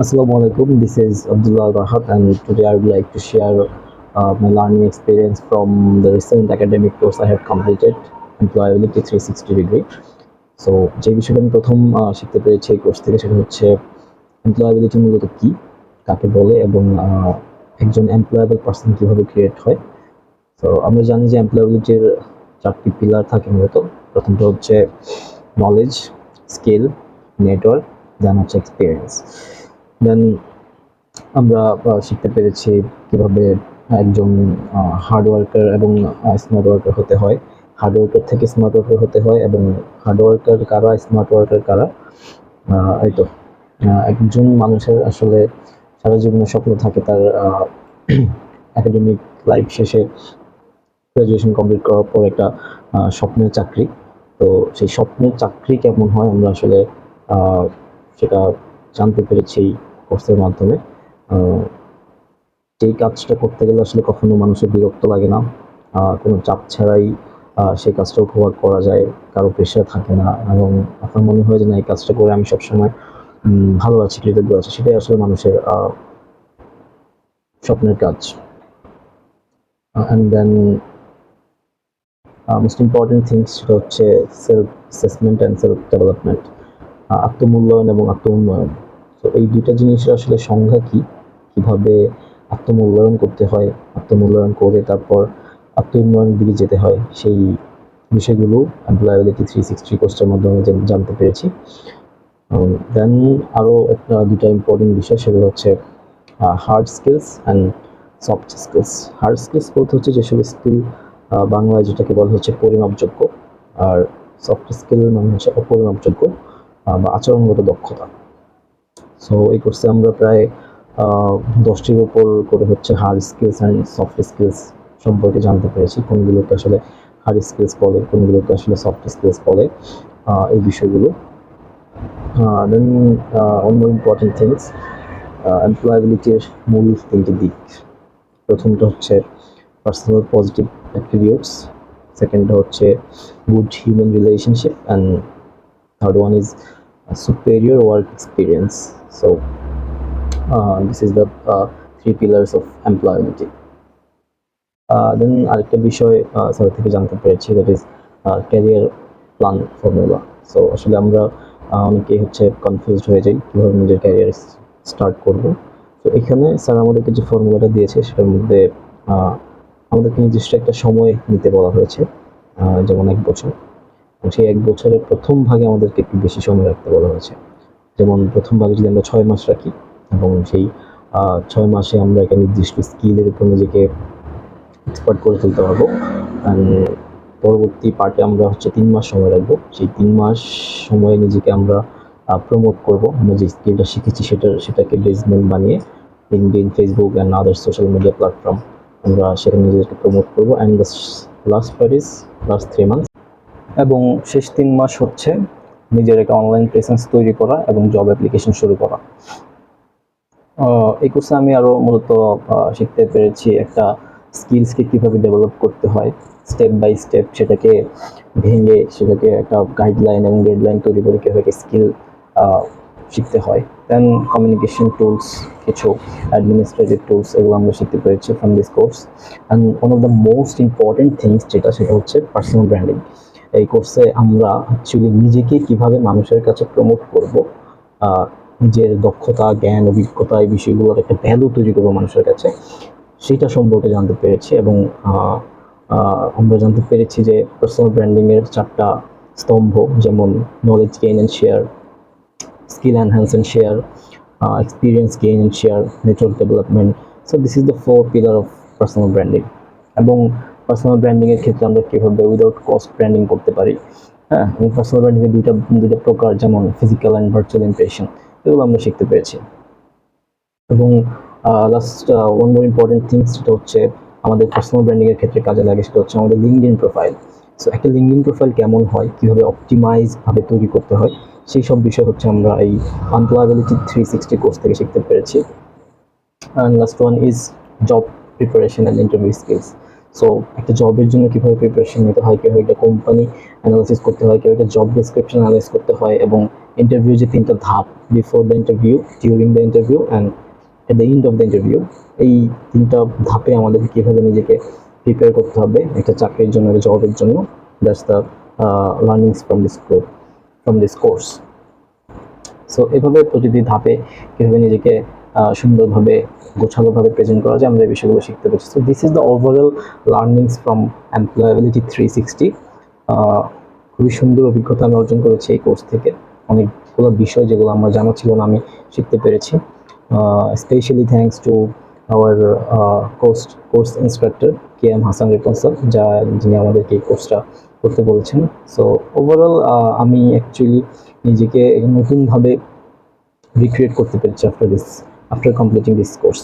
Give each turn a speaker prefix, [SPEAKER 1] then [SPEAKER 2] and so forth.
[SPEAKER 1] Assalamu alaikum. This is Abdullah Rahat, and today I would like to share my learning experience from the recent academic course I have completed, Employability 360 degree. So, যে বিষয়টা আমি প্রথম শিখতে পেরেছি এই course থেকে সেটা হচ্ছে এমপ্লয়াবিলিটি মূলত কি, কাকে বলে এবং একজন এমপ্লয়েবল পার্সন কীভাবে ক্রিয়েট হয়। তো আমরা জানি যে এমপ্লয়াবিলিটির চারটি পিলার থাকে মূলত। প্রথমটা হচ্ছে নলেজ, স্কিল, নেটওয়ার্ক, দেন হচ্ছে এক্সপিরিয়েন্স। দেন আমরা শিখতে পেরেছি কিভাবে একজন হার্ড ওয়ার্কার এবং স্মার্ট ওয়ার্কার হতে হয়, হার্ড ওয়ার্কার থেকে স্মার্ট ওয়ার্কার হতে হয় এবং হার্ড ওয়ার্কার কারা, স্মার্ট ওয়ার্কার কারা। এই তো একজন মানুষের আসলে সারা জীবনের স্বপ্ন থাকে তার একাডেমিক লাইফ শেষে গ্রাজুয়েশন কমপ্লিট করার পর একটা স্বপ্নের চাকরি। তো সেই স্বপ্নের চাকরি কেমন হয় আমরা আসলে সেটা জানতে পেরেছি এই কোর্সের মাধ্যমে। যেই কাজটা করতে গেলে আসলে কখনো মানুষের বিরক্ত লাগে না, কোনো চাপ ছাড়াই সেই কাজটা উপভোগ করা যায়, কারো প্রেশার থাকে না এবং আপনার মনে হয় যে না এই কাজটা করে আমি সবসময় ভালো আছি, কৃতজ্ঞ আছি, সেটাই আসলে মানুষের স্বপ্নের কাজ। And then most important things সেটা হচ্ছে self assessment and self development, আত্মমূল্যায়ন এবং আত্ম উন্নয়ন। তো এই দুইটা জিনিসের আসলে সংজ্ঞা কী, কীভাবে আত্মমূল্যায়ন করতে হয়, আত্মমূল্যায়ন করে তারপর আত্ম উন্নয়নের দিকে যেতে হয়, সেই বিষয়গুলো এমপ্লয়াবিলিটি 360 কোর্সের মাধ্যমে জানতে পেরেছি। দেন আরও দুটা ইম্পর্টেন্ট বিষয়, সেগুলো হচ্ছে hard skills and soft skills. Hard skills বলতে হচ্ছে যেসব স্কিল বাংলায় যেটাকে বলা হচ্ছে পরিমাপযোগ্য, আর সফট স্কিল মানে হচ্ছে অপরিমাপযোগ্য বা আচরণগত দক্ষতা। সো এই কোর্সে আমরা প্রায় 10টির উপর করে হচ্ছে hard skills and soft skills সম্পর্কে জানতে পেরেছি, কোনগুলোকে আসলে হার্ড স্কিলস বলে, কোনগুলোকে আসলে সফট স্কিলস বলে, এই বিষয়গুলো। দেন অন্য ইম্পর্টেন্ট থিংস, এমপ্লয়াবিলিটির মূল তিনটি দিক। প্রথমটা হচ্ছে পার্সোনাল পজিটিভ অ্যাট্রিবিউটস, সেকেন্ডটা হচ্ছে good human relationship, and third one is superior work experience. So this is the three pillars of employability. Then আরেকটা বিষয় স্যার থেকে জানতে পেরেছি, that is career plan formula. So আসলে আমরা অনেকেই হচ্ছে কনফিউজড হয়ে যাই কীভাবে নিজের ক্যারিয়ার স্টার্ট করব। তো এখানে স্যার আমাদেরকে যে ফর্মুলাটা দিয়েছে সেটার মধ্যে আমাদেরকে নির্দিষ্ট একটা সময় নিতে বলা হয়েছে, যেমন 1 বছর। সেই 1 বছরের প্রথম ভাগে আমাদেরকে একটু বেশি সময় রাখতে বলা হয়েছে। যেমন প্রথম ভাগে যদি আমরা 6 মাস রাখি এবং সেই 6 মাসে আমরা একটা নির্দিষ্ট স্কিলের উপর নিজেকে এক্সপার্ট করে তুলতে পারবো। অ্যান্ড পরবর্তী পার্টে আমরা হচ্ছে 3 মাস সময় রাখবো। সেই 3 মাস সময়ে নিজেকে আমরা প্রমোট করবো, আমরা যে স্কিলটা শিখেছি সেটাকে বেসমেন্ট বানিয়ে LinkedIn, Facebook and other social media platform আমরা সেখানে নিজেদেরকে প্রমোট করবো। And the last part is last 3 months, এবং শেষ 3 মাস হচ্ছে নিজের একটা অনলাইন প্রেজেন্স তৈরি করা এবং জব অ্যাপ্লিকেশন শুরু করা। এই কোর্সে আমি আরও মূলত শিখতে পেরেছি একটা স্কিলসকে কীভাবে ডেভেলপ করতে হয় স্টেপ বাই স্টেপ, সেটাকে ভেঙে সেটাকে একটা গাইডলাইন এবং ডেডলাইন তৈরি করে কীভাবে স্কিল শিখতে হয়। দেন কমিউনিকেশন টুলস, কিছু অ্যাডমিনিস্ট্রেটিভ টুলস, এগুলো আমরা শিখতে পেরেছি from this course. And one of the most important things সেটা হচ্ছে পার্সোনাল ব্র্যান্ডিং। এই কোর্সে আমরা অ্যাকচুয়ালি নিজেকে কিভাবে মানুষের কাছে প্রমোট করব, নিজের দক্ষতা, জ্ঞান, অভিজ্ঞতা, এই বিষয়গুলোর একটা ভ্যালু তৈরি করবো মানুষের কাছে, সেটা সম্পর্কে জানতে পেরেছি। এবং আমরা জানতে পেরেছি যে পার্সোনাল ব্র্যান্ডিংয়ের 4টা স্তম্ভ, যেমন knowledge gain and share, skill enhance and share, experience gain and share, network development. So this is the 4 pillar of personal branding. এবং পার্সোনাল ব্র্যান্ডিংয়ের ক্ষেত্রে আমরা কীভাবে উইদাউট কস্ট ব্র্যান্ডিং করতে পারি। হ্যাঁ, এবং পার্সোনাল ব্র্যান্ডিংয়ের দুইটা প্রকার, যেমন ফিজিক্যাল অ্যান্ড ভার্চুয়াল ইমপ্রেশন, এগুলো আমরা শিখতে পেরেছি। এবং last one more important things, সেটা হচ্ছে আমাদের পার্সোনাল ব্র্যান্ডিংয়ের ক্ষেত্রে কাজে লাগে, সেটা হচ্ছে আমাদের লিঙ্কডইন প্রোফাইল। সো একটা লিঙ্কডইন প্রোফাইল কেমন হয়, কীভাবে অপটিমাইজভাবে তৈরি করতে হয়, সেই সব বিষয় হচ্ছে আমরা এই এমপ্লয়াবিলিটি 360 কোর্স থেকে শিখতে পেরেছি। And last one is job preparation and interview skills. So একটা জবের জন্য কীভাবে প্রিপারেশন নিতে হয়, কীভাবে একটা কোম্পানি অ্যানালাইসিস করতে হয়, কীভাবে একটা জব ডেসক্রিপশন অ্যানালাইজ করতে হয়, এবং ইন্টারভিউ যে 3টা ধাপ, before the interview, during the interview and at the end of the interview, এই 3টা ধাপে আমাদের কীভাবে নিজেকে প্রিপেয়ার করতে হবে একটা চাকরির জন্য, একটা জবের জন্য। That's the learnings from this course. So এভাবে প্রতিটি ধাপে কীভাবে নিজেকে সুন্দরভাবে গোছালোভাবে প্রেজেন্ট করা যায়, আমরা এই বিষয়গুলো শিখতে পারছি। So this is the overall learnings from employability 360। খুবই সুন্দর অভিজ্ঞতা আমি অর্জন করেছি এই কোর্স থেকে। অনেকগুলো বিষয় যেগুলো আমার জানা ছিল না আমি শিখতে পেরেছি। Specially thanks to our course instructor KM Hasan Ripon sir, যিনি আমাদেরকে এই কোর্সটা করতে বলেছেন। সো ওভারঅল আমি অ্যাকচুয়ালি নিজেকে নতুনভাবে রিক্রিয়েট করতে পেরেছি আফটার কমপ্লিটিং দিস কোর্স।